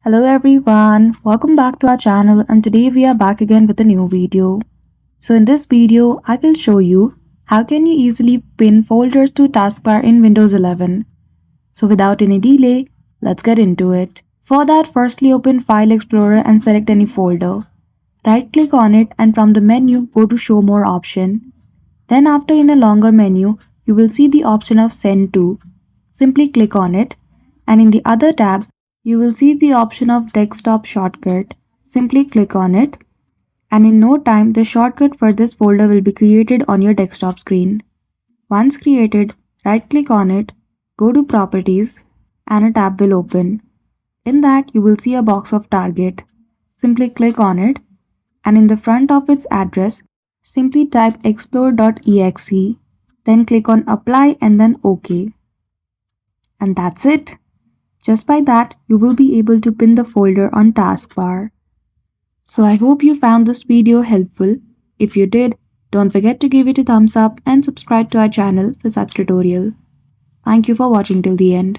Hello everyone, welcome back to our channel and today we are back again with a new video. So in this video, I will show you how can you easily pin folders to taskbar in Windows 11. So without any delay, let's get into it. For that, firstly open File Explorer and select any folder. Right click on it and from the menu go to Show More option. Then after in a longer menu, you will see the option of Send To. Simply click on it and in the other tab, you will see the option of desktop shortcut. Simply click on it and in no time the shortcut for this folder will be created on your desktop screen. Once created, right click on it, go to properties and a tab will open. In that you will see a box of target. Simply click on it and in the front of its address, simply type explore.exe. Then click on apply and then OK. And that's it. Just by that, you will be able to pin the folder on taskbar. So I hope you found this video helpful. If you did, don't forget to give it a thumbs up and subscribe to our channel for such tutorial. Thank you for watching till the end.